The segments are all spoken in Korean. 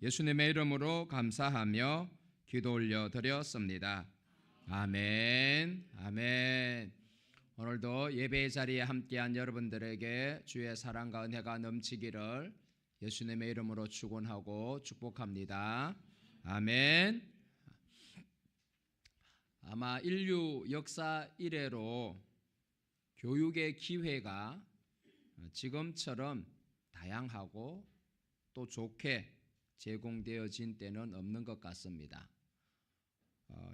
예수님의 이름으로 감사하며 기도 올려드렸습니다. 아멘, 아멘. 오늘도 예배의 자리에 함께한 여러분들에게 주의 사랑과 은혜가 넘치기를 예수님의 이름으로 축원하고 축복합니다. 아멘. 아마 인류 역사 이래로 교육의 기회가 지금처럼 다양하고 또 좋게 제공되어진 때는 없는 것 같습니다.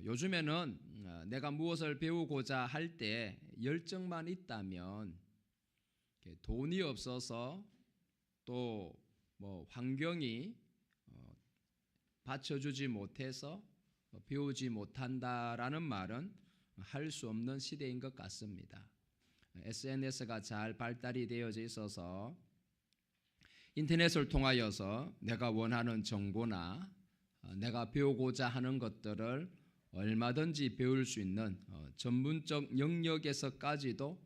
요즘에는 내가 무엇을 배우고자 할 때 열정만 있다면 돈이 없어서 또 환경이 받쳐주지 못해서 배우지 못한다라는 말은 할 수 없는 시대인 것 같습니다. SNS가 잘 발달이 되어져 있어서 인터넷을 통하여서 내가 원하는 정보나 내가 배우고자 하는 것들을 얼마든지 배울 수 있는 전문적 영역에서까지도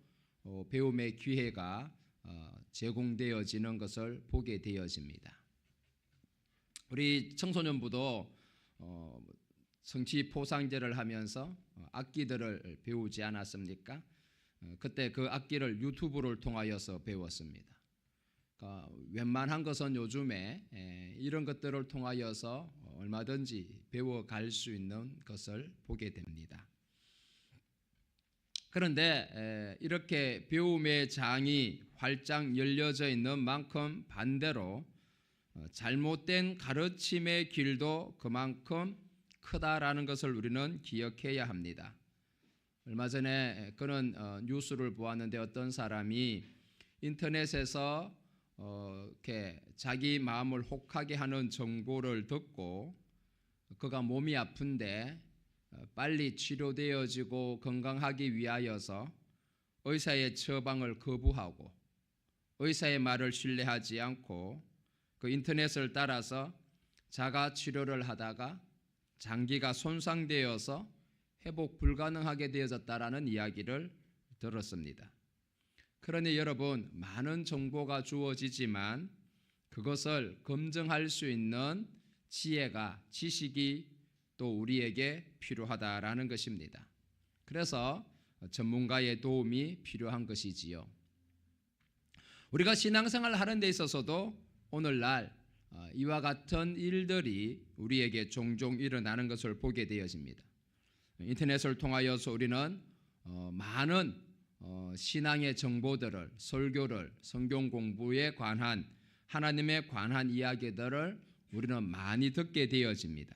배움의 기회가 제공되어지는 것을 보게 되어집니다. 우리 청소년부도 성취 포상제를 하면서 악기들을 배우지 않았습니까? 그때 그 악기를 유튜브를 통하여서 배웠습니다. 웬만한 것은 요즘에 이런 것들을 통하여서 얼마든지 배워갈 수 있는 것을 보게 됩니다. 그런데 이렇게 배움의 장이 활짝 열려져 있는 만큼 반대로 잘못된 가르침의 길도 그만큼 크다라는 것을 우리는 기억해야 합니다. 얼마 전에 그런 뉴스를 보았는데 어떤 사람이 인터넷에서 이렇게 자기 마음을 혹하게 하는 정보를 듣고 그가 몸이 아픈데 빨리 치료되어지고 건강하기 위하여서 의사의 처방을 거부하고 의사의 말을 신뢰하지 않고 그 인터넷을 따라서 자가 치료를 하다가 장기가 손상되어서 회복 불가능하게 되어졌다라는 이야기를 들었습니다. 그러니 여러분, 많은 정보가 주어지지만 그것을 검증할 수 있는 지혜가, 지식이 또 우리에게 필요하다라는 것입니다. 그래서 전문가의 도움이 필요한 것이지요. 우리가 신앙생활을 하는 데 있어서도 오늘날 이와 같은 일들이 우리에게 종종 일어나는 것을 보게 되어집니다. 인터넷을 통하여서 우리는 많은 신앙의 정보들을, 설교를, 성경 공부에 관한, 하나님에 관한 이야기들을 우리는 많이 듣게 되어집니다.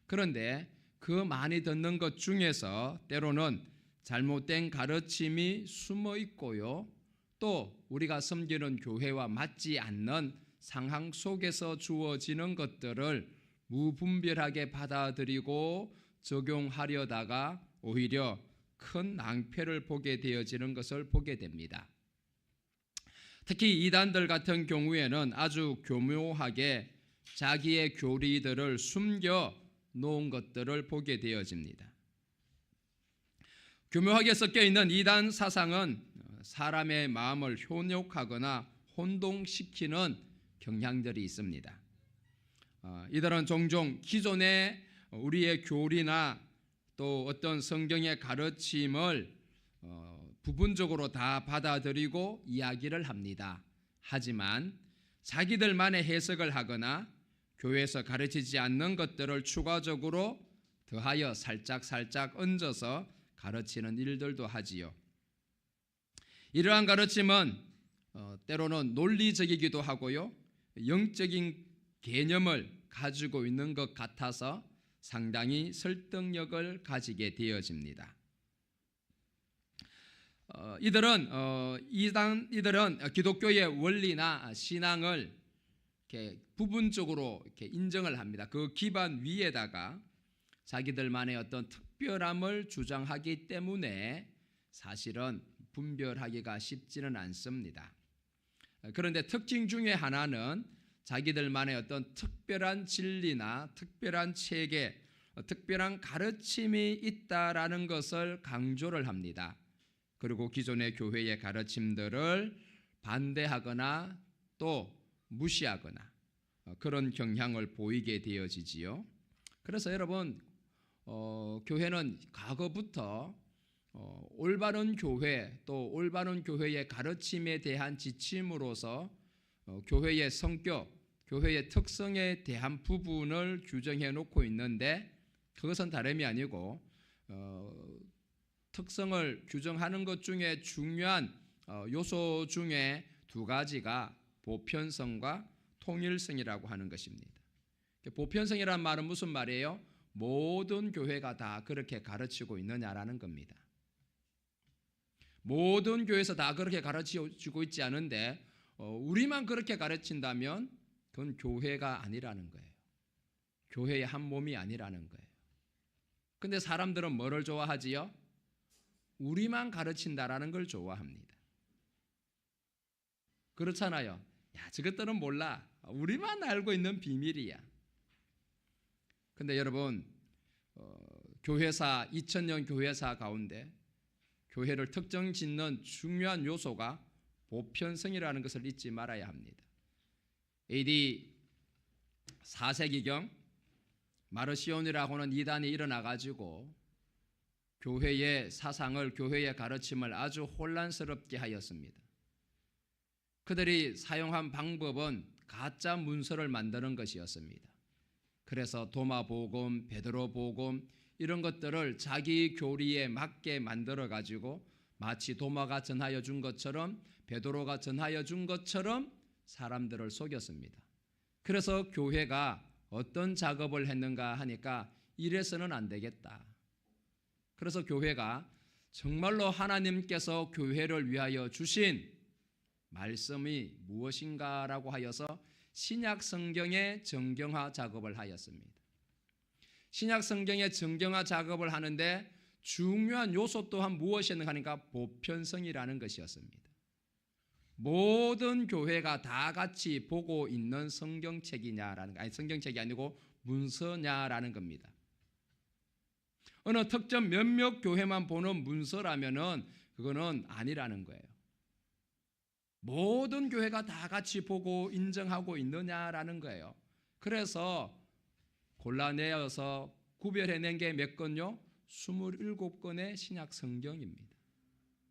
그런데 그 많이 듣는 것 중에서 때로는 잘못된 가르침이 숨어 있고요, 또 우리가 섬기는 교회와 맞지 않는 상황 속에서 주어지는 것들을 무분별하게 받아들이고 적용하려다가 오히려 큰 낭패를 보게 되어지는 것을 보게 됩니다. 특히 이단들 같은 경우에는 아주 교묘하게 자기의 교리들을 숨겨 놓은 것들을 보게 되어집니다. 교묘하게 섞여 있는 이단 사상은 사람의 마음을 현혹하거나 혼동시키는 경향들이 있습니다. 이들은 종종 기존의 우리의 교리나 또 어떤 성경의 가르침을 부분적으로 다 받아들이고 이야기를 합니다. 하지만 자기들만의 해석을 하거나 교회에서 가르치지 않는 것들을 추가적으로 더하여 살짝 얹어서 가르치는 일들도 하지요. 이러한 가르침은 때로는 논리적이기도 하고요, 영적인 개념을 가지고 있는 것 같아서 상당히 설득력을 가지게 되어집니다. 이들은 기독교의 원리나 신앙을 이렇게 부분적으로 이렇게 인정을 합니다. 그 기반 위에다가 자기들만의 어떤 특별함을 주장하기 때문에 사실은 분별하기가 쉽지는 않습니다. 그런데 특징 중에 하나는 자기들만의 어떤 특별한 진리나 특별한 체계, 특별한 가르침이 있다라는 것을 강조를 합니다. 그리고 기존의 교회의 가르침들을 반대하거나 또 무시하거나 그런 경향을 보이게 되어지지요. 그래서 여러분 교회는 과거부터 올바른 교회 또 올바른 교회의 가르침에 대한 지침으로서 교회의 성격, 교회의 특성에 대한 부분을 규정해 놓고 있는데 그것은 다름이 아니고 특성을 규정하는 것 중에 중요한 요소 중에 두 가지가 보편성과 통일성이라고 하는 것입니다. 보편성이라는 말은 무슨 말이에요? 모든 교회가 다 그렇게 가르치고 있느냐라는 겁니다. 모든 교회에서 다 그렇게 가르치고 있지 않은데 우리만 그렇게 가르친다면 그건 교회가 아니라는 거예요. 교회의 한 몸이 아니라는 거예요. 근데 사람들은 뭐를 좋아하지요? 우리만 가르친다라는 걸 좋아합니다. 그렇잖아요. 야, 저것들은 몰라. 우리만 알고 있는 비밀이야. 근데 여러분, 교회사 2000년 교회사 가운데 교회를 특정 짓는 중요한 요소가 보편성이라는 것을 잊지 말아야 합니다. AD 4세기경 마르시온이라고 하는 이단이 일어나가지고 교회의 사상을, 교회의 가르침을 아주 혼란스럽게 하였습니다. 그들이 사용한 방법은 가짜 문서를 만드는 것이었습니다. 그래서 도마복음, 베드로복음 이런 것들을 자기 교리에 맞게 만들어 가지고 마치 도마가 전하여 준 것처럼 베드로가 전하여 준 것처럼 사람들을 속였습니다. 그래서 교회가 어떤 작업을 했는가 하니까 이래서는 안 되겠다. 그래서 교회가 정말로 하나님께서 교회를 위하여 주신 말씀이 무엇인가라고 하여서 신약 성경의 정경화 작업을 하였습니다. 신약 성경의 정경화 작업을 하는데 중요한 요소 또한 무엇이었는가 하니까 보편성이라는 것이었습니다. 모든 교회가 다 같이 보고 있는 성경책이냐라는 거, 아니 성경책이 아니고 문서냐라는 겁니다. 어느 특정 몇몇 교회만 보는 문서라면은 그거는 아니라는 거예요. 모든 교회가 다 같이 보고 인정하고 있느냐라는 거예요. 그래서 골라내어서 구별해낸 게 몇 건요? 27건의 신약 성경입니다.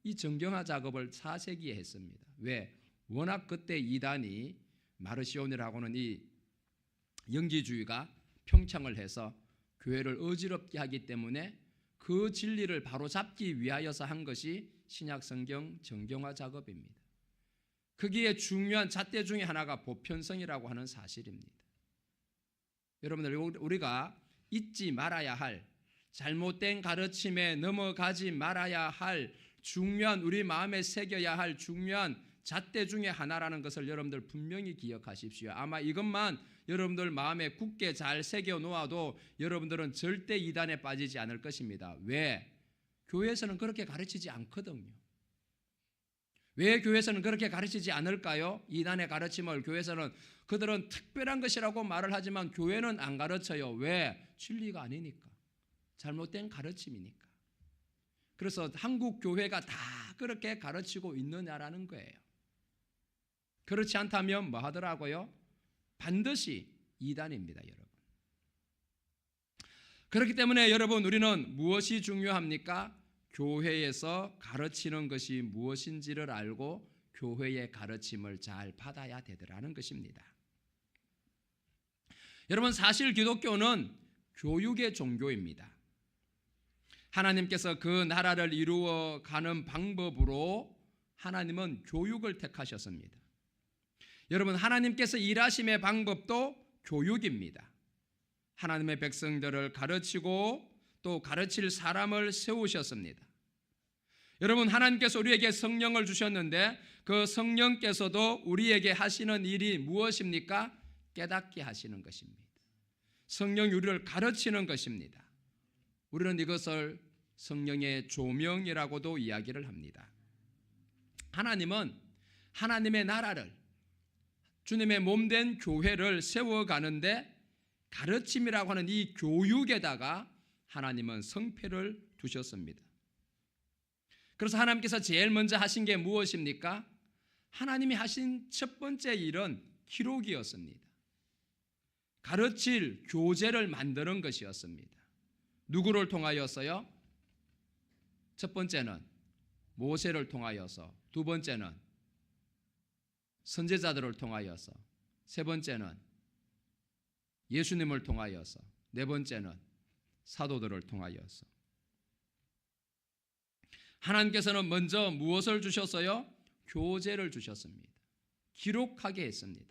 이 정경화 작업을 4세기에 했습니다. 왜? 워낙 그때 이단이 마르시온이라고 하는 이 영지주의가 평창을 해서 교회를 어지럽게 하기 때문에 그 진리를 바로잡기 위하여서 한 것이 신약 성경 정경화 작업입니다. 거기에 중요한 잣대 중에 하나가 보편성이라고 하는 사실입니다. 여러분들, 우리가 잊지 말아야 할, 잘못된 가르침에 넘어가지 말아야 할, 중요한 우리 마음에 새겨야 할 중요한 잣대 중에 하나라는 것을 여러분들 분명히 기억하십시오. 아마 이것만 여러분들 마음에 굳게 잘 새겨 놓아도 여러분들은 절대 이단에 빠지지 않을 것입니다. 왜? 교회에서는 그렇게 가르치지 않거든요. 왜 교회에서는 그렇게 가르치지 않을까요? 이단의 가르침을 교회에서는 그들은 특별한 것이라고 말을 하지만 교회는 안 가르쳐요. 왜? 진리가 아니니까. 잘못된 가르침이니까. 그래서 한국 교회가 다 그렇게 가르치고 있느냐라는 거예요. 그렇지 않다면 뭐 하더라고요? 반드시 이단입니다, 여러분. 그렇기 때문에 여러분, 우리는 무엇이 중요합니까? 교회에서 가르치는 것이 무엇인지를 알고 교회의 가르침을 잘 받아야 되더라는 것입니다. 여러분, 사실 기독교는 교육의 종교입니다. 하나님께서 그 나라를 이루어가는 방법으로 하나님은 교육을 택하셨습니다. 여러분, 하나님께서 일하심의 방법도 교육입니다. 하나님의 백성들을 가르치고 또 가르칠 사람을 세우셨습니다. 여러분, 하나님께서 우리에게 성령을 주셨는데 그 성령께서도 우리에게 하시는 일이 무엇입니까? 깨닫게 하시는 것입니다. 성령이 우리를 가르치는 것입니다. 우리는 이것을 성령의 조명이라고도 이야기를 합니다. 하나님은 하나님의 나라를, 주님의 몸된 교회를 세워가는데 가르침이라고 하는 이 교육에다가 하나님은 성패를 두셨습니다. 그래서 하나님께서 제일 먼저 하신 게 무엇입니까? 하나님이 하신 첫 번째 일은 기록이었습니다. 가르칠 교재를 만드는 것이었습니다. 누구를 통하여서요? 첫 번째는 모세를 통하여서, 두 번째는 선지자들을 통하여서, 세 번째는 예수님을 통하여서, 네 번째는 사도들을 통하여서. 하나님께서는 먼저 무엇을 주셨어요? 교재를 주셨습니다. 기록하게 했습니다.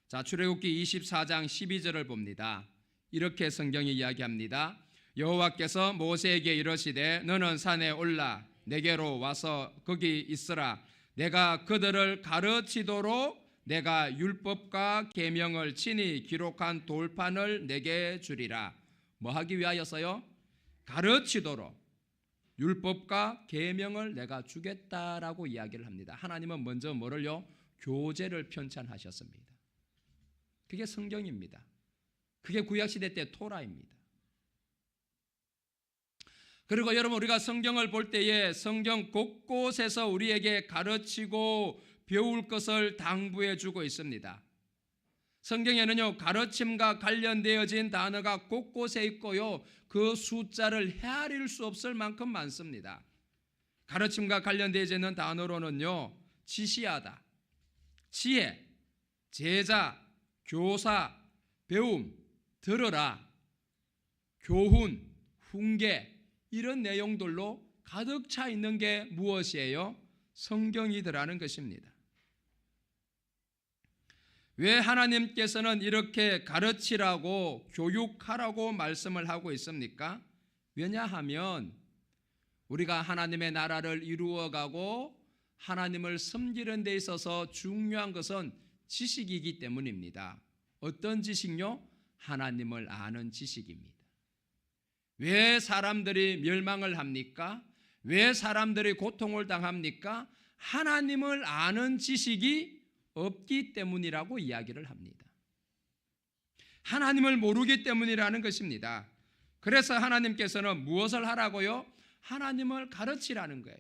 자, 출애굽기 24장 12절을 봅니다. 이렇게 성경이 이야기합니다. 여호와께서 모세에게 이르시되 너는 산에 올라 내게로 와서 거기 있으라. 내가 그들을 가르치도록 내가 율법과 계명을 친히 기록한 돌판을 내게 주리라. 뭐 하기 위하여서요? 가르치도록 율법과 계명을 내가 주겠다라고 이야기를 합니다. 하나님은 먼저 뭐를요? 교재를 편찬하셨습니다. 그게 성경입니다. 그게 구약시대 때 토라입니다. 그리고 여러분, 우리가 성경을 볼 때에 성경 곳곳에서 우리에게 가르치고 배울 것을 당부해 주고 있습니다. 성경에는요, 가르침과 관련되어진 단어가 곳곳에 있고요, 그 숫자를 헤아릴 수 없을 만큼 많습니다. 가르침과 관련되어지는 단어로는요, 지시하다, 지혜, 제자, 교사, 배움, 들으라, 교훈, 훈계, 이런 내용들로 가득 차 있는 게 무엇이에요? 성경이더라는 것입니다. 왜 하나님께서는 이렇게 가르치라고 교육하라고 말씀을 하고 있습니까? 왜냐하면 우리가 하나님의 나라를 이루어가고 하나님을 섬기는 데 있어서 중요한 것은 지식이기 때문입니다. 어떤 지식요? 하나님을 아는 지식입니다. 왜 사람들이 멸망을 합니까? 왜 사람들이 고통을 당합니까? 하나님을 아는 지식이 없기 때문이라고 이야기를 합니다. 하나님을 모르기 때문이라는 것입니다. 그래서 하나님께서는 무엇을 하라고요? 하나님을 가르치라는 거예요.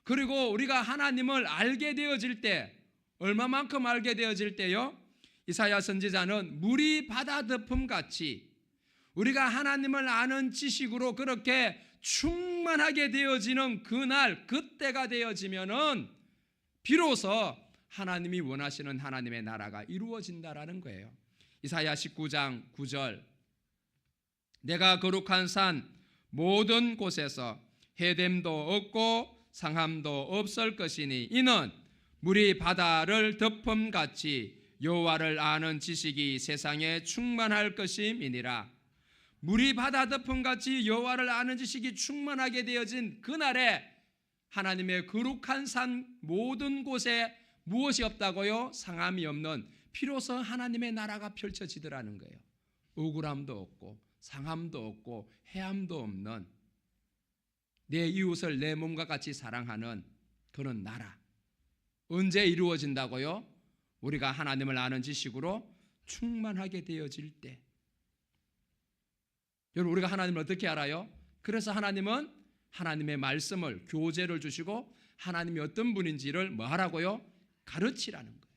그리고 우리가 하나님을 알게 되어질 때, 얼마만큼 알게 되어질 때요? 이사야 선지자는 물이 바다 덮음 같이 우리가 하나님을 아는 지식으로 그렇게 충만하게 되어지는 그날, 그때가 되어지면은 비로소 하나님이 원하시는 하나님의 나라가 이루어진다라는 거예요. 이사야 19장 9절, 내가 거룩한 산 모든 곳에서 해됨도 없고 상함도 없을 것이니 이는 물이 바다를 덮음같이 여호와를 아는 지식이 세상에 충만할 것임이니라. 물이 바다 덮음같이 여호와를 아는 지식이 충만하게 되어진 그날에 하나님의 거룩한 산 모든 곳에 무엇이 없다고요? 상함이 없는, 비로소 하나님의 나라가 펼쳐지더라는 거예요. 억울함도 없고 상함도 없고 해함도 없는, 내 이웃을 내 몸과 같이 사랑하는 그런 나라. 언제 이루어진다고요? 우리가 하나님을 아는 지식으로 충만하게 되어질 때. 여러분, 우리가 하나님을 어떻게 알아요? 그래서 하나님은 하나님의 말씀을, 교재를 주시고 하나님이 어떤 분인지를 뭐 하라고요? 가르치라는 거예요.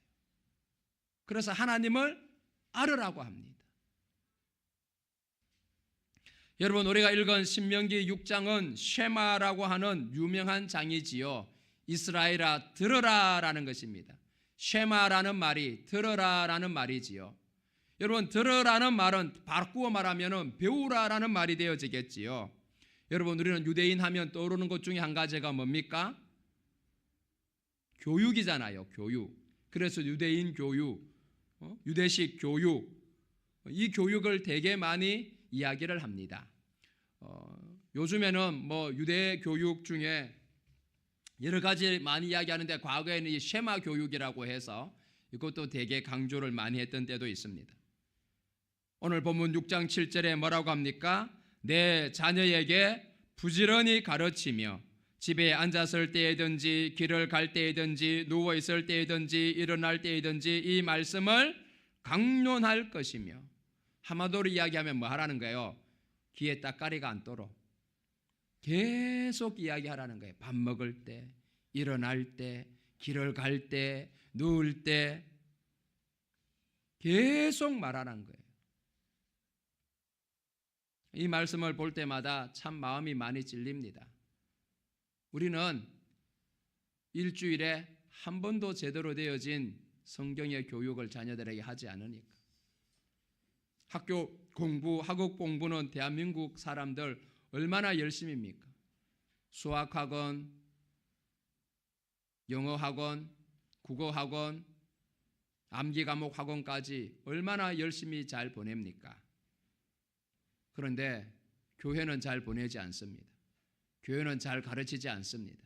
그래서 하나님을 알으라고 합니다. 여러분, 우리가 읽은 신명기 6장은 쉐마라고 하는 유명한 장이지요. 이스라엘아 들으라라는 것입니다. 쉐마라는 말이 들으라라는 말이지요. 여러분, 들으라는 말은 바꾸어 말하면 배우라라는 말이 되어지겠지요. 여러분, 우리는 유대인 하면 떠오르는 것 중에 한 가지가 뭡니까? 교육이잖아요. 교육. 그래서 유대인 교육, 유대식 교육, 이 교육을 되게 많이 이야기를 합니다. 요즘에는 뭐 유대 교육 중에 여러 가지 많이 이야기하는데, 과거에는 이 쉐마 교육이라고 해서 이것도 되게 강조를 많이 했던 때도 있습니다. 오늘 본문 6장 7절에 뭐라고 합니까? 내 자녀에게 부지런히 가르치며 집에 앉았을 때이든지 길을 갈 때이든지 누워 있을 때이든지 일어날 때이든지 이 말씀을 강론할 것이며, 한마디로 이야기하면 뭐 하라는 거예요? 귀에 따까리가 않도록 계속 이야기하라는 거예요. 밥 먹을 때, 일어날 때, 길을 갈 때, 누울 때 계속 말하라는 거예요. 이 말씀을 볼 때마다 참 마음이 많이 찔립니다. 우리는 일주일에 한 번도 제대로 되어진 성경의 교육을 자녀들에게 하지 않으니까. 학교 공부, 학업 공부는 대한민국 사람들 얼마나 열심입니까? 수학학원, 영어학원, 국어학원, 암기과목 학원까지 얼마나 열심히 잘 보냅니까? 그런데 교회는 잘 보내지 않습니다. 교회는 잘 가르치지 않습니다.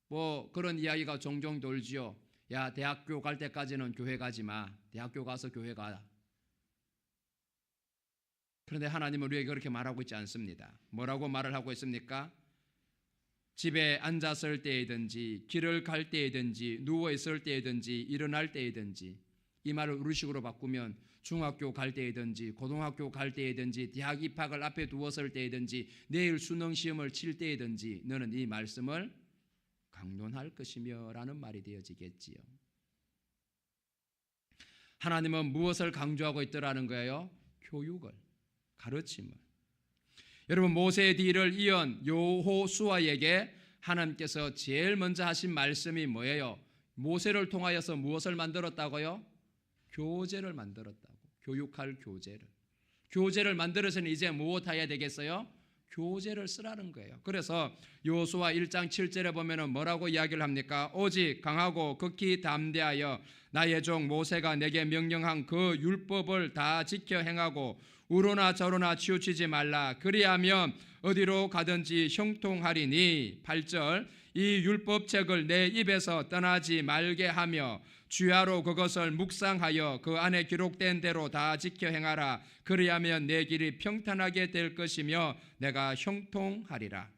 뭐 그런 이야기가 종종 돌지요. 야, 대학교 갈 때까지는 교회 가지 마. 대학교 가서 교회 가. 그런데 하나님은 우리에게 그렇게 말하고 있지 않습니다. 뭐라고 말을 하고 있습니까? 집에 앉았을 때이든지 길을 갈 때이든지 누워 있을 때이든지 일어날 때이든지, 이 말을 우리식으로 바꾸면 중학교 갈 때이든지 고등학교 갈 때이든지 대학 입학을 앞에 두었을 때이든지 내일 수능 시험을 칠 때이든지 너는 이 말씀을 강론할 것이며 라는 말이 되어지겠지요. 하나님은 무엇을 강조하고 있더라는 거예요? 교육을, 가르침을. 여러분, 모세의 뒤를 이은 여호수아에게 하나님께서 제일 먼저 하신 말씀이 뭐예요? 모세를 통하여서 무엇을 만들었다고요? 교재를 만들었다고. 교육할 교재를. 교재를 만들어서는 이제 무엇 해야 되겠어요? 교재를 쓰라는 거예요. 그래서 여호수아 1장 7절에 보면은 뭐라고 이야기를 합니까? 오직 강하고 극히 담대하여 나의 종 모세가 내게 명령한 그 율법을 다 지켜 행하고 우로나 저로나 치우치지 말라. 그리하면 어디로 가든지 형통하리니. 8절, 이 율법책을 내 입에서 떠나지 말게 하며 주야로 그것을 묵상하여 그 안에 기록된 대로 다 지켜 행하라. 그리하면 내 길이 평탄하게 될 것이며 내가 형통하리라.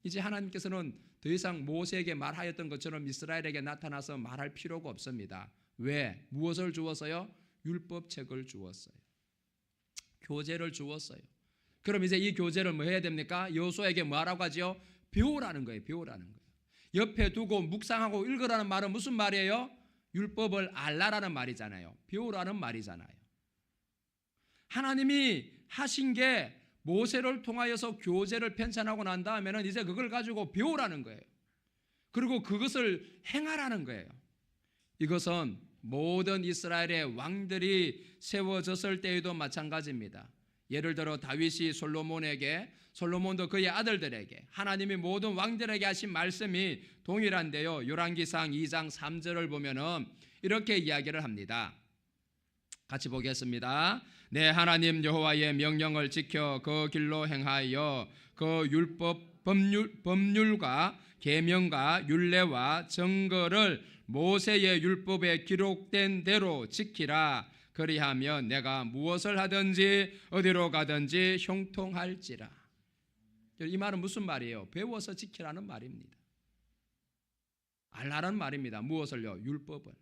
이제 하나님께서는 더 이상 모세에게 말하였던 것처럼 이스라엘에게 나타나서 말할 필요가 없습니다. 왜? 무엇을 주었어요? 율법책을 주었어요. 교재를 주었어요. 그럼 이제 이 교재를 뭐 해야 됩니까? 여호수아에게 뭐하라고 하죠? 배우라는 거예요. 배우라는 거예요. 옆에 두고 묵상하고 읽으라는 말은 무슨 말이에요? 율법을 알라라는 말이잖아요. 배우라는 말이잖아요. 하나님이 하신 게 모세를 통하여서 교재를 편찬하고 난 다음에는 이제 그걸 가지고 배우라는 거예요. 그리고 그것을 행하라는 거예요. 이것은 모든 이스라엘의 왕들이 세워졌을 때에도 마찬가지입니다. 예를 들어 다윗이 솔로몬에게, 솔로몬도 그의 아들들에게, 하나님이 모든 왕들에게 하신 말씀이 동일한데요. 열왕기상 2장 3절을 보면은 이렇게 이야기를 합니다. 같이 보겠습니다. 내 하나님 여호와의 명령을 지켜 그 길로 행하여 그 율법 법률과 계명과 율례와 정거를 모세의 율법에 기록된 대로 지키라. 그리하면 내가 무엇을 하든지 어디로 가든지 형통할지라. 이 말은 무슨 말이에요? 배워서 지키라는 말입니다. 알라는 말입니다. 무엇을요? 율법을.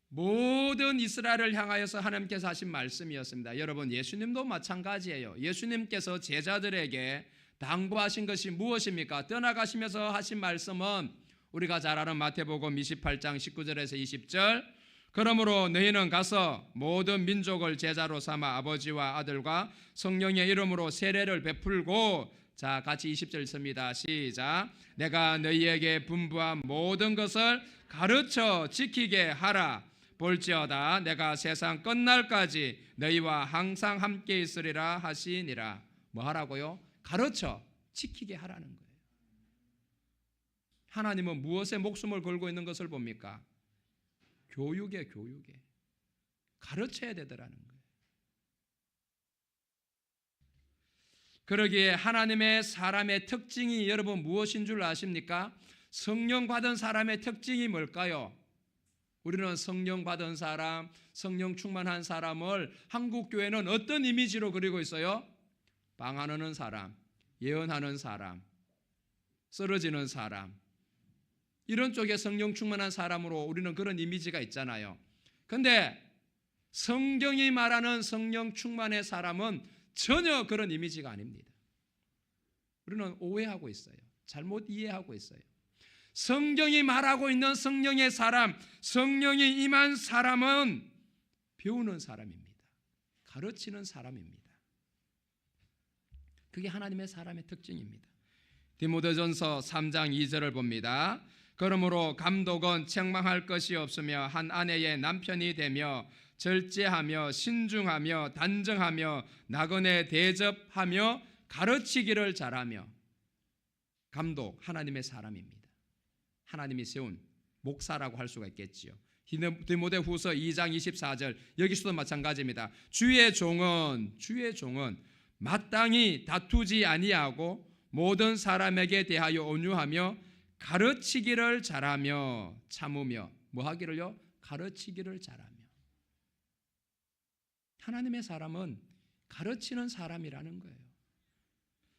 모든 이스라엘을 향하여서 하나님께서 하신 말씀이었습니다. 여러분, 예수님도 마찬가지예요. 예수님께서 제자들에게 당부하신 것이 무엇입니까? 떠나가시면서 하신 말씀은 우리가 잘 아는 마태복음 28장 19절에서 20절, 그러므로 너희는 가서 모든 민족을 제자로 삼아 아버지와 아들과 성령의 이름으로 세례를 베풀고, 자 같이 20절 씁니다. 시작. 내가 너희에게 분부한 모든 것을 가르쳐 지키게 하라. 볼지어다 내가 세상 끝날까지 너희와 항상 함께 있으리라 하시니라. 뭐 하라고요? 가르쳐 지키게 하라는 거예요. 하나님은 무엇에 목숨을 걸고 있는 것을 봅니까? 교육에 가르쳐야 되더라는 거예요. 그러기에 하나님의 사람의 특징이 여러분 무엇인 줄 아십니까? 성령 받은 사람의 특징이 뭘까요? 우리는 성령 받은 사람, 성령 충만한 사람을 한국 교회는 어떤 이미지로 그리고 있어요? 방언하는 사람, 예언하는 사람, 쓰러지는 사람, 이런 쪽에 성령 충만한 사람으로 우리는 그런 이미지가 있잖아요. 그런데 성경이 말하는 성령 충만의 사람은 전혀 그런 이미지가 아닙니다. 우리는 오해하고 있어요. 잘못 이해하고 있어요. 성경이 말하고 있는 성령의 사람, 성령이 임한 사람은 배우는 사람입니다. 가르치는 사람입니다. 그게 하나님의 사람의 특징입니다. 디모데전서 3장 2절을 봅니다. 그러므로 감독은 책망할 것이 없으며 한 아내의 남편이 되며 절제하며 신중하며 단정하며 나그네 대접하며 가르치기를 잘하며. 감독, 하나님의 사람입니다. 하나님이 세운 목사라고 할 수가 있겠지요. 디모데후서 2장 24절, 여기서도 마찬가지입니다. 주의 종은 마땅히 다투지 아니하고 모든 사람에게 대하여 온유하며 가르치기를 잘하며 참으며 뭐 하기를요? 가르치기를 잘하며. 하나님의 사람은 가르치는 사람이라는 거예요.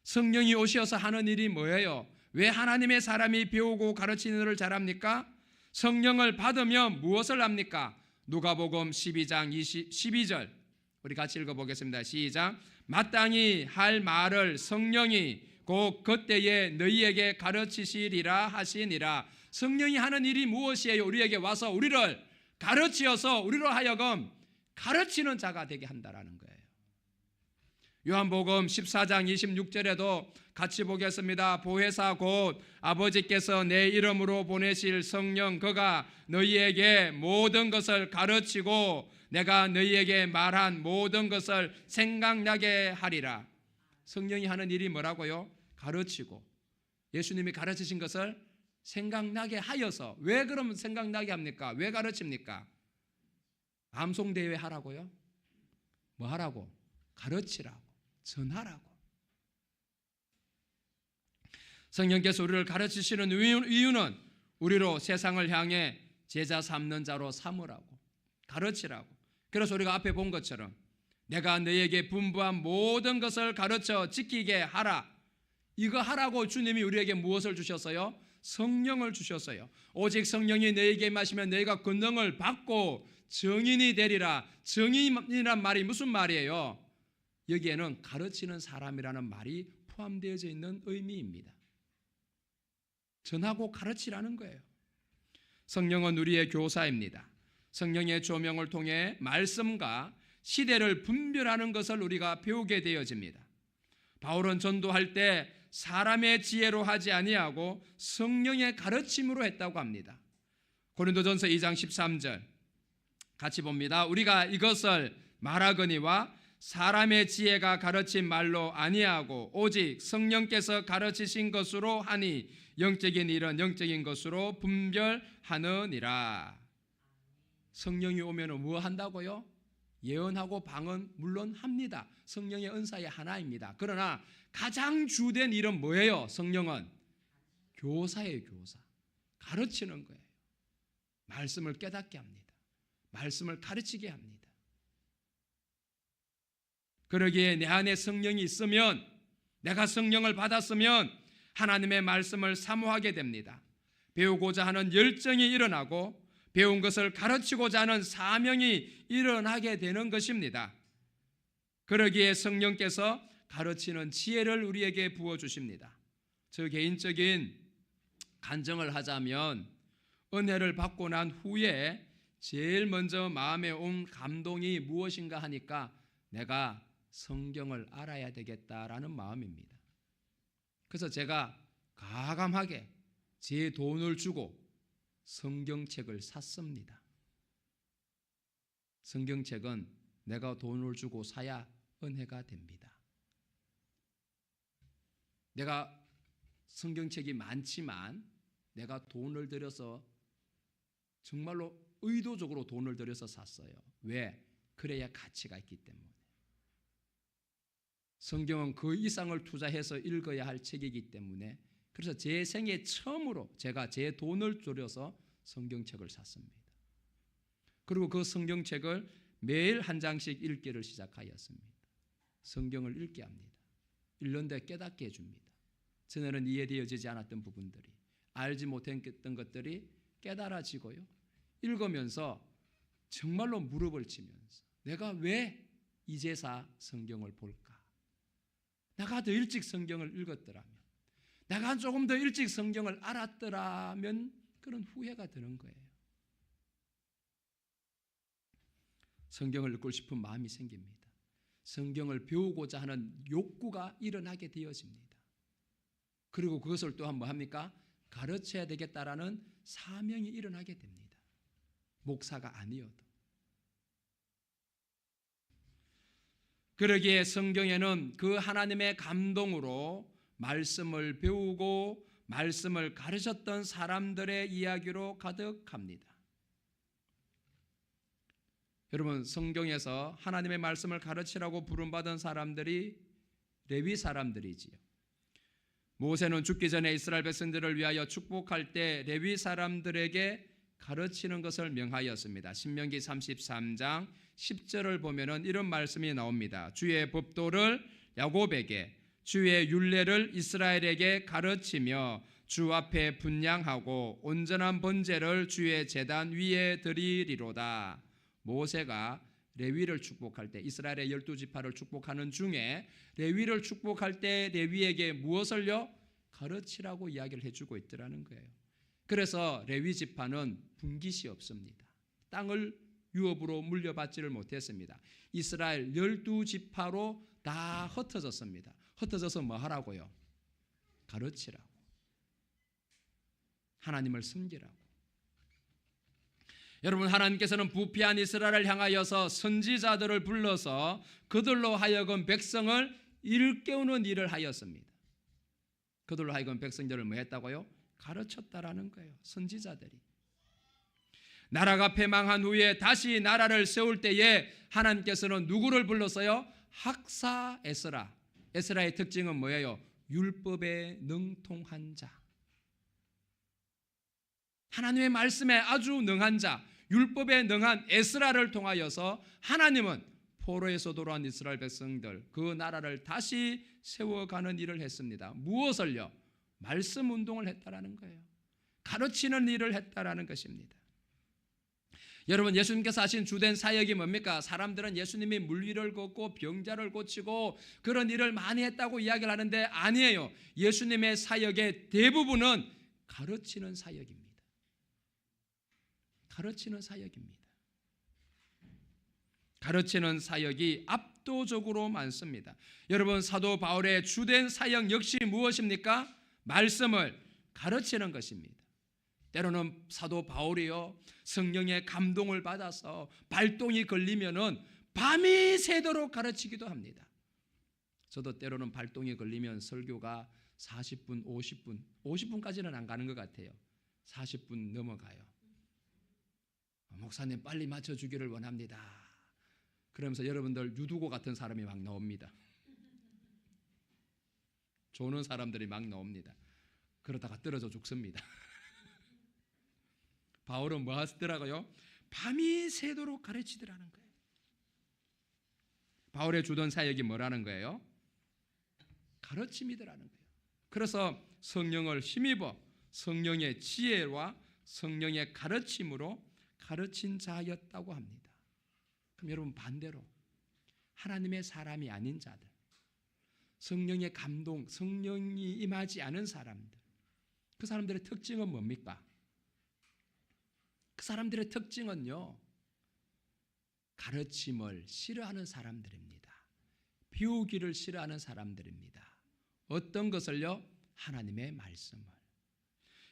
성령이 오셔서 하는 일이 뭐예요? 왜 하나님의 사람이 배우고 가르치는 일을 잘합니까? 성령을 받으면 무엇을 합니까? 누가복음 12장 12절 우리 같이 읽어보겠습니다. 시작. 마땅히 할 말을 성령이 곧 그때에 너희에게 가르치시리라 하시니라. 성령이 하는 일이 무엇이에요? 우리에게 와서 우리를 가르치어서 우리로 하여금 가르치는 자가 되게 한다라는 거예요. 요한복음 14장 26절에도 같이 보겠습니다. 보혜사 곧 아버지께서 내 이름으로 보내실 성령 그가 너희에게 모든 것을 가르치고 내가 너희에게 말한 모든 것을 생각나게 하리라. 성령이 하는 일이 뭐라고요? 가르치고 예수님이 가르치신 것을 생각나게 하여서. 왜 그러면 생각나게 합니까? 왜 가르칩니까? 암송대회 하라고요? 뭐 하라고? 가르치라고, 전하라고. 성령께서 우리를 가르치시는 이유는 우리로 세상을 향해 제자 삼는 자로 삼으라고, 가르치라고. 그래서 우리가 앞에 본 것처럼 내가 너희에게 분부한 모든 것을 가르쳐 지키게 하라. 이거 하라고 주님이 우리에게 무엇을 주셨어요? 성령을 주셨어요. 오직 성령이 너희에게 임하시면 너희가 권능을 받고 증인이 되리라. 증인이란 말이 무슨 말이에요? 여기에는 가르치는 사람이라는 말이 포함되어져 있는 의미입니다. 전하고 가르치라는 거예요. 성령은 우리의 교사입니다. 성령의 조명을 통해 말씀과 시대를 분별하는 것을 우리가 배우게 되어집니다. 바울은 전도할 때 사람의 지혜로 하지 아니하고 성령의 가르침으로 했다고 합니다. 고린도전서 2장 13절 같이 봅니다. 우리가 이것을 말하거니와 사람의 지혜가 가르친 말로 아니하고 오직 성령께서 가르치신 것으로 하니 영적인 일은 영적인 것으로 분별하느니라. 성령이 오면 뭐 한다고요? 예언하고 방언 물론 합니다. 성령의 은사의 하나입니다. 그러나 가장 주된 일은 뭐예요? 성령은 교사예요. 교사. 가르치는 거예요. 말씀을 깨닫게 합니다. 말씀을 가르치게 합니다. 그러기에 내 안에 성령이 있으면, 내가 성령을 받았으면 하나님의 말씀을 사모하게 됩니다. 배우고자 하는 열정이 일어나고 배운 것을 가르치고자 하는 사명이 일어나게 되는 것입니다. 그러기에 성령께서 가르치는 지혜를 우리에게 부어주십니다. 저 개인적인 간증을 하자면 은혜를 받고 난 후에 제일 먼저 마음에 온 감동이 무엇인가 하니까 내가 성경을 알아야 되겠다라는 마음입니다. 그래서 제가 가감하게 제 돈을 주고 성경책을 샀습니다. 성경책은 내가 돈을 주고 사야 은혜가 됩니다. 내가 성경책이 많지만 내가 돈을 들여서 정말로 의도적으로 돈을 들여서 샀어요. 왜? 그래야 가치가 있기 때문에. 성경은 그 이상을 투자해서 읽어야 할 책이기 때문에 그래서 제 생애 처음으로 제가 제 돈을 들여서 성경책을 샀습니다. 그리고 그 성경책을 매일 한 장씩 읽기를 시작하였습니다. 성경을 읽게 합니다. 읽는데 깨닫게 해줍니다. 전에는 이해되어지지 않았던 부분들이, 알지 못했던 것들이 깨달아지고요. 읽으면서 정말로 무릎을 치면서 내가 왜 이제사 성경을 볼까? 내가 더 일찍 성경을 읽었더라면, 내가 조금 더 일찍 성경을 알았더라면 그런 후회가 드는 거예요. 성경을 읽고 싶은 마음이 생깁니다. 성경을 배우고자 하는 욕구가 일어나게 되어집니다. 그리고 그것을 또한 뭐 합니까? 가르쳐야 되겠다라는 사명이 일어나게 됩니다. 목사가 아니어도. 그러기에 성경에는 그 하나님의 감동으로 말씀을 배우고 말씀을 가르쳤던 사람들의 이야기로 가득합니다. 여러분, 성경에서 하나님의 말씀을 가르치라고 부름받은 사람들이 레위 사람들이지요. 모세는 죽기 전에 이스라엘 백성들을 위하여 축복할 때 레위 사람들에게 가르치는 것을 명하였습니다. 신명기 33장 10절을 보면은 이런 말씀이 나옵니다. 주의 법도를 야곱에게, 주의 율례를 이스라엘에게 가르치며 주 앞에 분향하고 온전한 번제를 주의 제단 위에 드리리로다. 모세가 레위를 축복할 때, 이스라엘의 12지파를 축복하는 중에 레위를 축복할 때 레위에게 무엇을요? 가르치라고 이야기를 해주고 있더라는 거예요. 그래서 레위 지파는 분깃이 없습니다. 땅을 유업으로 물려받지를 못했습니다. 이스라엘 12지파로 다 흩어졌습니다. 흩어져서 뭐 하라고요? 가르치라고, 하나님을 섬기라고. 여러분, 하나님께서는 부패한 이스라엘을 향하여서 선지자들을 불러서 그들로 하여금 백성을 일깨우는 일을 하였습니다. 그들로 하여금 백성들을 뭐 했다고요? 가르쳤다라는 거예요. 선지자들이. 나라가 패망한 후에 다시 나라를 세울 때에 하나님께서는 누구를 불렀어요? 학사 에스라. 에스라의 특징은 뭐예요? 율법에 능통한 자. 하나님의 말씀에 아주 능한 자, 율법에 능한 에스라를 통하여서 하나님은 포로에서 돌아온 이스라엘 백성들, 그 나라를 다시 세워가는 일을 했습니다. 무엇을요? 말씀 운동을 했다라는 거예요. 가르치는 일을 했다라는 것입니다. 여러분, 예수님께서 하신 주된 사역이 뭡니까? 사람들은 예수님이 물 위를 걷고 병자를 고치고 그런 일을 많이 했다고 이야기를 하는데 아니에요. 예수님의 사역의 대부분은 가르치는 사역입니다. 가르치는 사역입니다. 가르치는 사역이 압도적으로 많습니다. 여러분, 사도 바울의 주된 사역 역시 무엇입니까? 말씀을 가르치는 것입니다. 때로는 사도 바울이요, 성령의 감동을 받아서 발동이 걸리면은 밤이 새도록 가르치기도 합니다. 저도 때로는 발동이 걸리면 설교가 40분, 50분까지는 안 가는 것 같아요. 40분 넘어가요. 목사님 빨리 맞춰주기를 원합니다. 그러면서 여러분들 유두고 같은 사람이 막 나옵니다. 조는 사람들이 막 나옵니다. 그러다가 떨어져 죽습니다. 바울은 뭐 하시더라고요? 밤이 새도록 가르치더라는 거예요. 바울의 주던 사역이 뭐라는 거예요? 가르침이더라는 거예요. 그래서 성령을 힘입어 성령의 지혜와 성령의 가르침으로 가르친 자였다고 합니다. 그럼 여러분, 반대로 하나님의 사람이 아닌 자들, 성령의 감동, 성령이 임하지 않은 사람들, 그 사람들의 특징은 뭡니까? 그 사람들의 특징은요, 가르침을 싫어하는 사람들입니다. 배우기를 싫어하는 사람들입니다. 어떤 것을요? 하나님의 말씀을.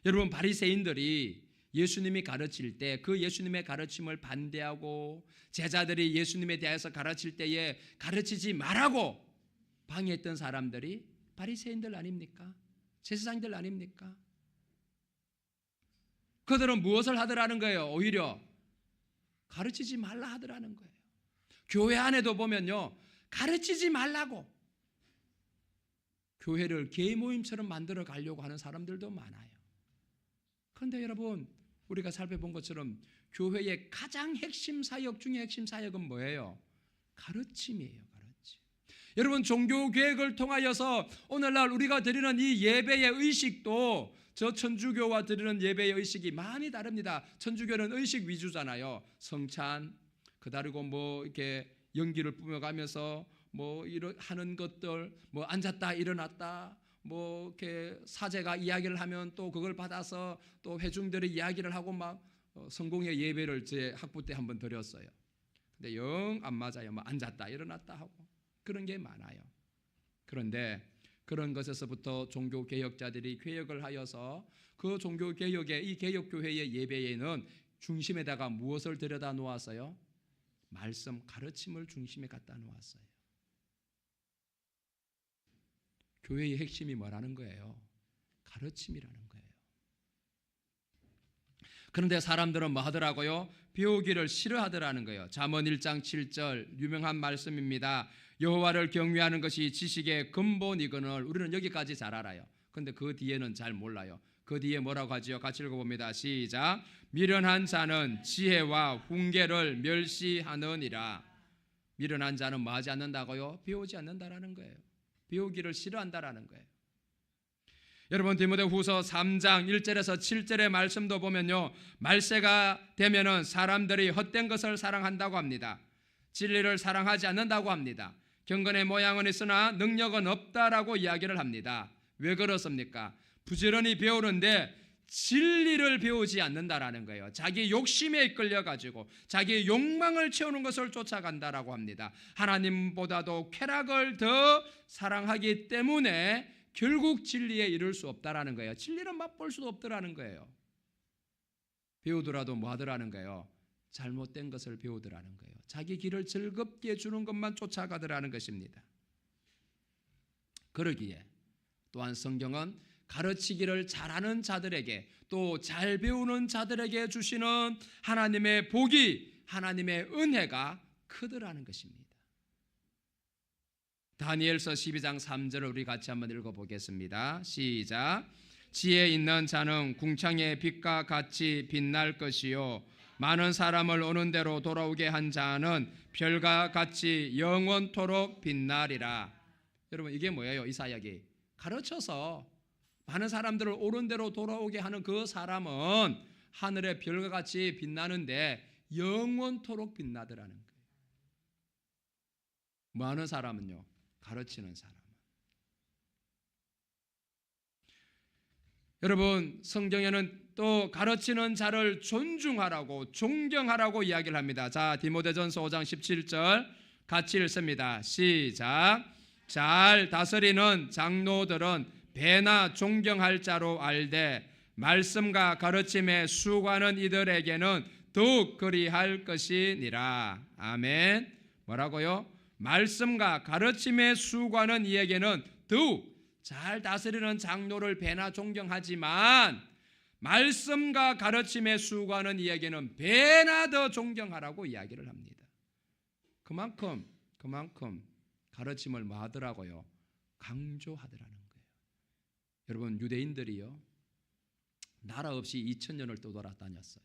여러분, 바리새인들이 예수님이 가르칠 때 그 예수님의 가르침을 반대하고 제자들이 예수님에 대해서 가르칠 때에 가르치지 말라고 방해했던 사람들이 바리새인들 아닙니까? 제사장들 아닙니까? 그들은 무엇을 하더라는 거예요? 오히려 가르치지 말라 하더라는 거예요. 교회 안에도 보면요, 가르치지 말라고 교회를 개인 모임처럼 만들어 가려고 하는 사람들도 많아요. 그런데 여러분, 우리가 살펴본 것처럼 교회의 가장 핵심 사역 중에 핵심 사역은 뭐예요? 가르침이에요. 가르침. 여러분, 종교 계획을 통하여서 오늘날 우리가 드리는 이 예배의 의식도 저 천주교와 드리는 예배의 의식이 많이 다릅니다. 천주교는 의식 위주잖아요. 성찬, 그다리고 뭐 이렇게 연기를 뿜어가면서 뭐 이런 하는 것들, 뭐 앉았다 일어났다, 뭐 이렇게 사제가 이야기를 하면 또 그걸 받아서 또 회중들이 이야기를 하고 막 성공의 예배를 제 학부 때 한번 드렸어요. 근데 영 안 맞아요. 뭐 앉았다 일어났다 하고 그런 게 많아요. 그런데 그런 것에서부터 종교개혁자들이 개혁을 하여서 그 종교개혁의 이 개혁교회의 예배에는 중심에다가 무엇을 들여다 놓았어요? 말씀, 가르침을 중심에 갖다 놓았어요. 교회의 핵심이 뭐라는 거예요? 가르침이라는 거예요. 그런데 사람들은 뭐 하더라고요? 배우기를 싫어하더라는 거예요. 잠언 1장 7절 유명한 말씀입니다. 여호와를 경외하는 것이 지식의 근본이거늘. 우리는 여기까지 잘 알아요. 그런데 그 뒤에는 잘 몰라요. 그 뒤에 뭐라고 하지요? 같이 읽어봅니다. 시작. 미련한 자는 지혜와 훈계를 멸시하느니라. 미련한 자는 뭐 하지 않는다고요? 배우지 않는다라는 거예요. 배우기를 싫어한다라는 거예요. 여러분 디모데후서 3장 1절에서 7절의 말씀도 보면요, 말세가 되면은 사람들이 헛된 것을 사랑한다고 합니다. 진리를 사랑하지 않는다고 합니다. 경건의 모양은 있으나 능력은 없다라고 이야기를 합니다. 왜 그렇습니까? 부지런히 배우는데 진리를 배우지 않는다라는 거예요. 자기 욕심에 이끌려 가지고 자기 욕망을 채우는 것을 쫓아간다라고 합니다. 하나님보다도 쾌락을 더 사랑하기 때문에 결국 진리에 이를 수 없다라는 거예요. 진리는 맛볼 수도 없더라는 거예요. 배우더라도 뭐 하더라는 거예요? 잘못된 것을 배우더라는 거예요. 자기 길을 즐겁게 해주는 것만 쫓아가더라는 것입니다. 그러기에 또한 성경은 가르치기를 잘하는 자들에게 또 잘 배우는 자들에게 주시는 하나님의 복이, 하나님의 은혜가 크더라는 것입니다. 다니엘서 12장 3절을 우리 같이 한번 읽어보겠습니다. 시작. 지혜 있는 자는 궁창의 빛과 같이 빛날 것이요 많은 사람을 오는 대로 돌아오게 한 자는 별과 같이 영원토록 빛나리라. 여러분 이게 뭐예요? 이 사역이 가르쳐서 많은 사람들을 옳은 대로 돌아오게 하는 그 사람은 하늘의 별과 같이 빛나는데 영원토록 빛나더라는 거예요. 뭐 하는 사람은요? 가르치는 사람. 여러분 성경에는 또 가르치는 자를 존중하라고 존경하라고 이야기를 합니다. 자 디모데전서 5장 17절 같이 읽습니다. 시작. 잘 다스리는 장로들은 배나 존경할 자로 알되 말씀과 가르침에 수고하는 이들에게는 더욱 그리할 것이니라. 아멘. 뭐라고요? 말씀과 가르침에 수고하는 이에게는 더욱, 잘 다스리는 장로를 배나 존경하지만 말씀과 가르침에 수고하는 이에게는 배나 더 존경하라고 이야기를 합니다. 그만큼 가르침을 뭐 하더라고요? 강조하더라는 거예요. 여러분 유대인들이요 나라 없이 2000년을 떠돌아다녔어요.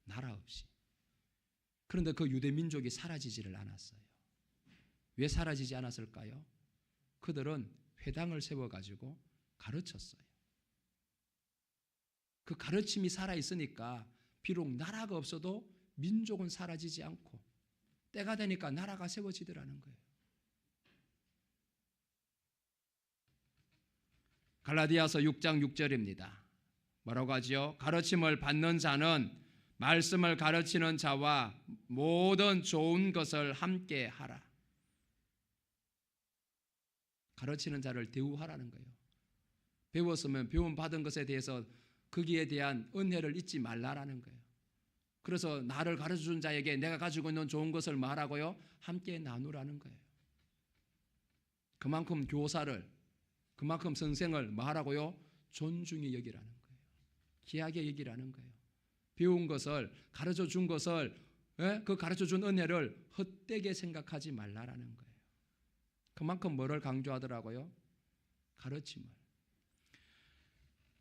나라 없이. 그런데 그 유대 민족이 사라지지를 않았어요. 왜 사라지지 않았을까요? 그들은 회당을 세워가지고 가르쳤어요. 그 가르침이 살아있으니까 비록 나라가 없어도 민족은 사라지지 않고 때가 되니까 나라가 세워지더라는 거예요. 갈라디아서 6장 6절입니다. 뭐라고 하지요? 가르침을 받는 자는 말씀을 가르치는 자와 모든 좋은 것을 함께 하라. 가르치는 자를 대우하라는 거예요. 배웠으면 배움 받은 것에 대해서 거기에 대한 은혜를 잊지 말라라는 거예요. 그래서 나를 가르쳐준 자에게 내가 가지고 있는 좋은 것을 말하고요 함께 나누라는 거예요. 그만큼 교사를, 그만큼 선생을 말하고요 존중히 여기라는 거예요. 귀하게 여기라는 거예요. 배운 것을, 가르쳐준 것을, 그 가르쳐준 은혜를 헛되게 생각하지 말라라는 거예요. 그만큼 뭐를 강조하더라고요? 가르침을.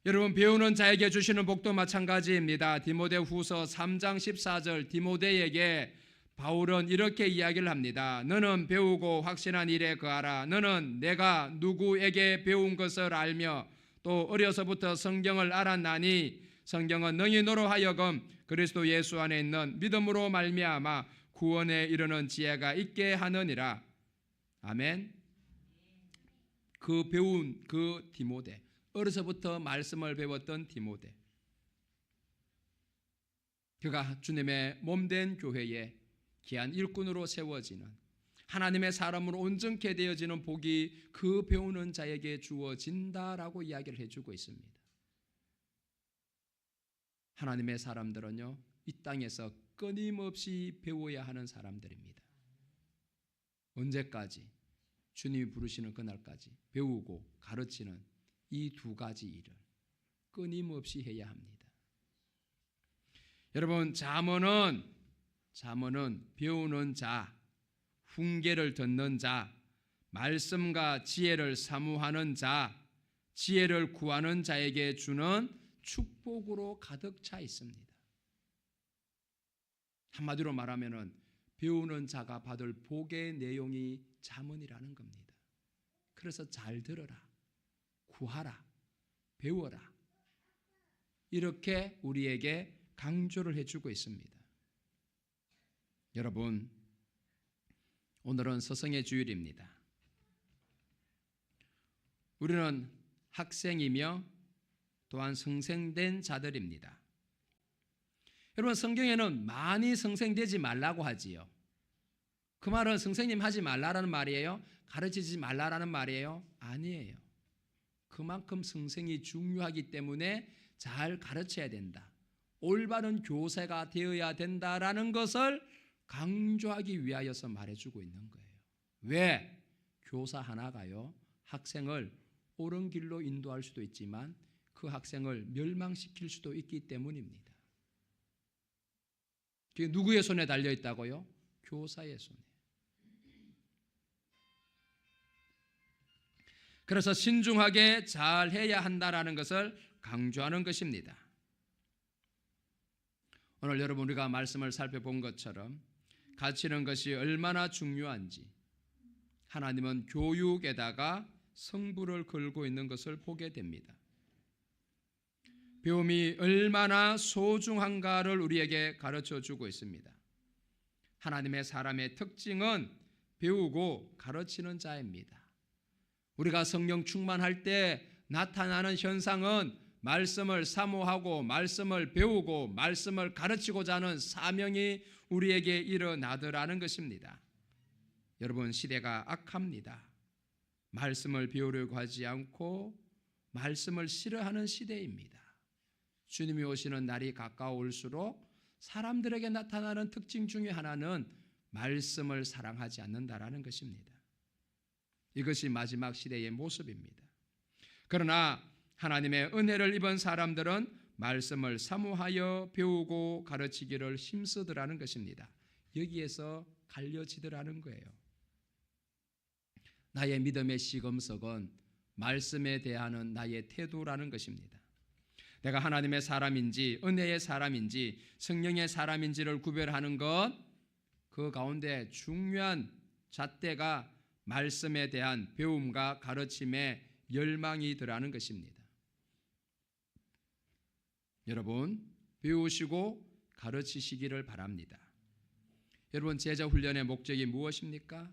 여러분 배우는 자에게 주시는 복도 마찬가지입니다. 디모데후서 3장 14절 디모데에게 바울은 이렇게 이야기를 합니다. 너는 배우고 확신한 일에 거하라. 너는 내가 누구에게 배운 것을 알며 또 어려서부터 성경을 알았나니 성경은 너희 너로 하여금 그리스도 예수 안에 있는 믿음으로 말미암아 구원에 이르는 지혜가 있게 하느니라. 아멘. 그 배운 그 디모데, 어려서부터 말씀을 배웠던 디모데, 그가 주님의 몸된 교회에 귀한 일꾼으로 세워지는 하나님의 사람으로 온전케 되어지는 복이 그 배우는 자에게 주어진다라고 이야기를 해주고 있습니다. 하나님의 사람들은요, 이 땅에서 끊임없이 배워야 하는 사람들입니다. 언제까지? 주님이 부르시는 그날까지 배우고 가르치는 이 두 가지 일을 끊임없이 해야 합니다. 여러분, 잠언은 배우는 자, 훈계를 듣는 자, 말씀과 지혜를 사모하는 자, 지혜를 구하는 자에게 주는 축복으로 가득 차 있습니다. 한마디로 말하면은 배우는 자가 받을 복의 내용이 잠언이라는 겁니다. 그래서 잘 들어라, 구하라, 배워라, 이렇게 우리에게 강조를 해주고 있습니다. 여러분, 오늘은 서성의 주일입니다. 우리는 학생이며 또한 성생된 자들입니다. 여러분, 성경에는 많이 성생되지 말라고 하지요. 그 말은 선생님 하지 말라라는 말이에요? 가르치지 말라라는 말이에요? 아니에요. 그만큼 성생이 중요하기 때문에 잘 가르쳐야 된다, 올바른 교사가 되어야 된다라는 것을 강조하기 위하여서 말해주고 있는 거예요. 왜? 교사 하나가요, 학생을 옳은 길로 인도할 수도 있지만 그 학생을 멸망시킬 수도 있기 때문입니다. 그게 누구의 손에 달려 있다고요? 교사의 손에. 그래서 신중하게 잘 해야 한다라는 것을 강조하는 것입니다. 오늘 여러분, 우리가 말씀을 살펴본 것처럼 가르치는 것이 얼마나 중요한지 하나님은 교육에다가 성부를 걸고 있는 것을 보게 됩니다. 배움이 얼마나 소중한가를 우리에게 가르쳐 주고 있습니다. 하나님의 사람의 특징은 배우고 가르치는 자입니다. 우리가 성령 충만할 때 나타나는 현상은 말씀을 사모하고 말씀을 배우고 말씀을 가르치고자 하는 사명이 우리에게 일어나더라는 것입니다. 여러분, 시대가 악합니다. 말씀을 배우려고 하지 않고 말씀을 싫어하는 시대입니다. 주님이 오시는 날이 가까울수록 사람들에게 나타나는 특징 중에 하나는 말씀을 사랑하지 않는다라는 것입니다. 이것이 마지막 시대의 모습입니다. 그러나 하나님의 은혜를 입은 사람들은 말씀을 사모하여 배우고 가르치기를 힘쓰더라는 것입니다. 여기에서 갈려지더라는 거예요. 나의 믿음의 시금석은 말씀에 대한 나의 태도라는 것입니다. 내가 하나님의 사람인지 은혜의 사람인지 성령의 사람인지를 구별하는 것, 그 가운데 중요한 잣대가 말씀에 대한 배움과 가르침의 열망이더라는 것입니다. 여러분, 배우시고 가르치시기를 바랍니다. 여러분, 제자 훈련의 목적이 무엇입니까?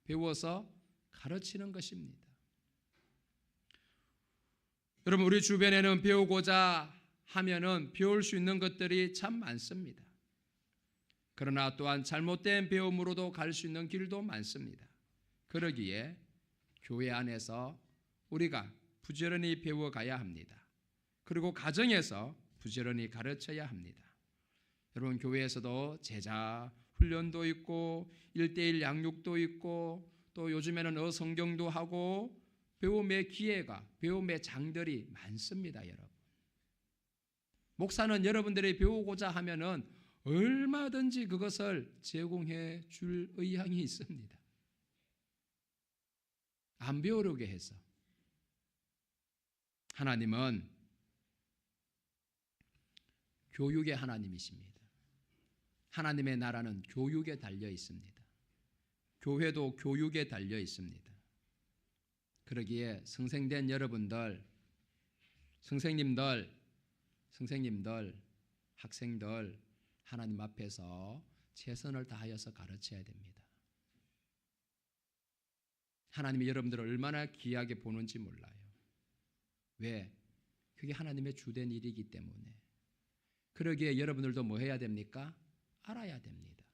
배워서 가르치는 것입니다. 여러분, 우리 주변에는 배우고자 하면은 배울 수 있는 것들이 참 많습니다. 그러나 또한 잘못된 배움으로도 갈 수 있는 길도 많습니다. 그러기에 교회 안에서 우리가 부지런히 배워가야 합니다. 그리고 가정에서 부지런히 가르쳐야 합니다. 여러분, 교회에서도 제자 훈련도 있고 1:1 양육도 있고 또 요즘에는 어성경도 하고 배움의 기회가, 배움의 장들이 많습니다. 여러분, 목사는 여러분들이 배우고자 하면은 얼마든지 그것을 제공해 줄 의향이 있습니다. 안 배우려게 해서. 하나님은 교육의 하나님이십니다. 하나님의 나라는 교육에 달려 있습니다. 교회도 교육에 달려 있습니다. 그러기에 성생된 여러분들, 선생님들, 학생들, 하나님 앞에서 최선을 다하여서 가르쳐야 됩니다. 하나님이 여러분들을 얼마나 귀하게 보는지 몰라요. 왜? 그게 하나님의 주된 일이기 때문에. 그러기에 여러분들도 뭐 해야 됩니까? 알아야 됩니다.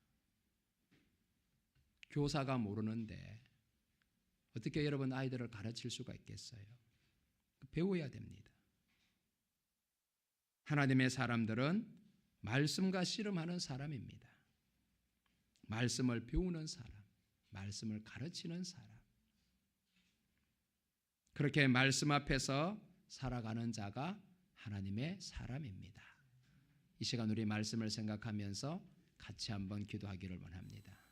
교사가 모르는데 어떻게 여러분 아이들을 가르칠 수가 있겠어요? 배워야 됩니다. 하나님의 사람들은 말씀과 씨름하는 사람입니다. 말씀을 배우는 사람, 말씀을 가르치는 사람. 그렇게 말씀 앞에서 살아가는 자가 하나님의 사람입니다. 이 시간 우리 말씀을 생각하면서 같이 한번 기도하기를 원합니다.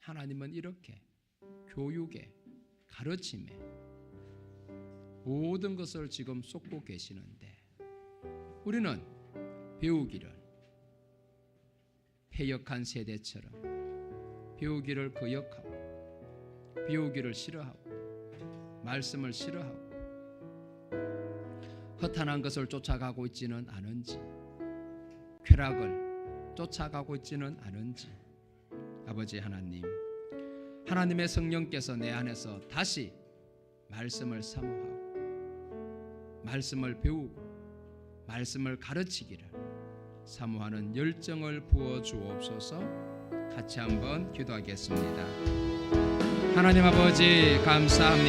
하나님은 이렇게 교육에, 가르침에 모든 것을 지금 쏟고 계시는데 우리는 배우기를 패역한 세대처럼 배우기를 거역하고 배우기를 싫어하고 말씀을 싫어하고 허탄한 것을 쫓아가고 있지는 않은지 쾌락을 쫓아가고 있지는 않은지 아버지 하나님, 하나님의 성령께서 내 안에서 다시 말씀을 사모하고 말씀을 배우고 말씀을 가르치기를 사모하는 열정을 부어 주옵소서. 같이 한번 기도하겠습니다. 하나님 아버지 감사합니다.